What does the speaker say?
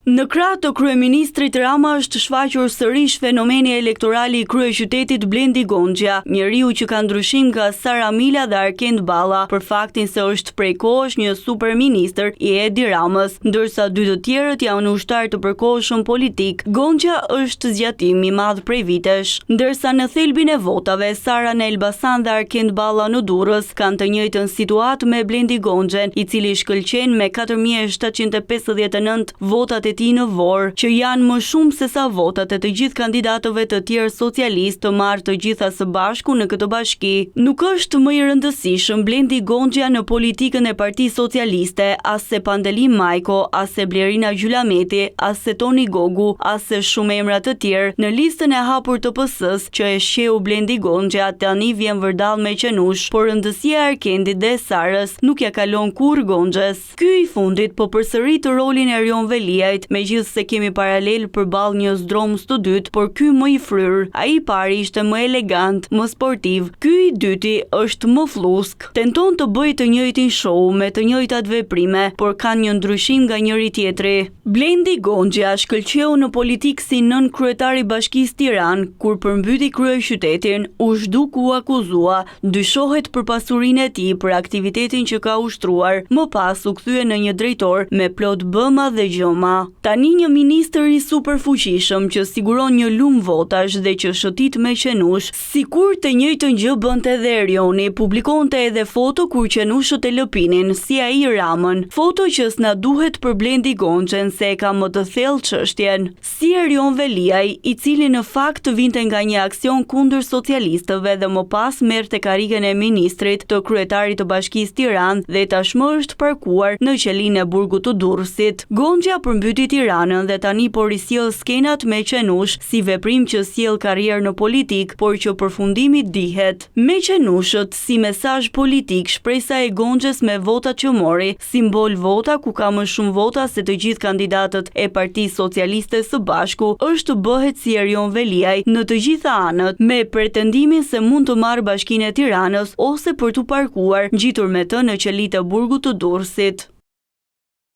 Në krah të kryeministrit Rama është shfaqur sërish fenomeni elektorali i kryeqytetit Blendi Gonxha, njeriu që ka ndryshim nga Sara Mila dhe Arkend Balla për faktin se është prej kohësh një superministër i Edi Ramës, ndërsa dy të tjerët janë ushtar të përkohshëm politik. Gonxha është zgjatim i madh prej vitesh, ndërsa në thelbin e votave Sara në Elbasan dhe Arkend Balla në Durrës kanë të njëjtën situatë me Blendi Gonxhen, i cili shkëlqen me 4759 votat ti në Vorë, që janë më shumë se sa votat e të gjithë kandidatëve të tjerë socialist të marrë të gjitha së bashku në këtë bashki. Nuk është më i rëndësishëm Blendi Gonxha në politikën e Partisë Socialiste, as se Pandeli Majko, as se Blerina Gjylameti, as se Toni Gogu, as se shumë emra të tjerë në listën e hapur të PS-s që e shqeu Blendi Gonxha tani vjen vërdall me qenush, por rëndësia e Arkendit dhe Sarës nuk ja kalon kurrë Gonxhës. Ky i fundit po përsërit rolin e Erion Veliajt, megjithëse kemi paralel përballë një zdromës të dytë, por ky më i fryr. Ai i pari ishte më elegant, më sportiv. Ky i dyti është më flusk. Tenton të bëjë të njëjtin show me të njëjtat veprime, por kanë një ndryshim nga njëri tjetri. Blendi Gonxha shkëlqeu në politikë si nën kryetari i Bashkisë Tiranë, kur përmbyti kryeqytetin, u zhduk u akuzua, dyshohet për pasurinë e tij për aktivitetin që ka ushtruar. Më pas u kthye në një drejtor me plot bëma dhe gjoma. Tani një ministër i superfuqishëm që siguron një lumë votash dhe që shëtit me qenush, sikur të njëjtën gjë bënte edhe Erioni, publikonte edhe foto kur qenushët e lëpinin, si ai Ramën. Foto që s'na duhet për Blendi Gonxhen se e ka më të thellë çështjen. Si Erion Veliaj, i cili në fakt vinte nga një aksion kundër socialistëve dhe më pas merrte karrigen e ministrit të kryetarit të Bashkisë Tiranë dhe tashmë është parkuar në qelinë e burgut të Durrësit. Gonxha përmbyti Tiranën dhe tani po risjell skenat me qenush si veprim që sjell karrierë në politik, por që përfundimi dihet. Me qenushët si mesazh politik, shpresa e Gonxhës me votat që mori, simbol vota ku ka më shumë vota se të gjithë kandidatët e Partisë Socialiste së bashku, është bëhet si Erion Veliaj në të gjitha anët, me pretendimin se mund të marrë Bashkinë e Tiranës ose për t'u parkuar ngjitur me të në qelitë e burgut të Durrësit.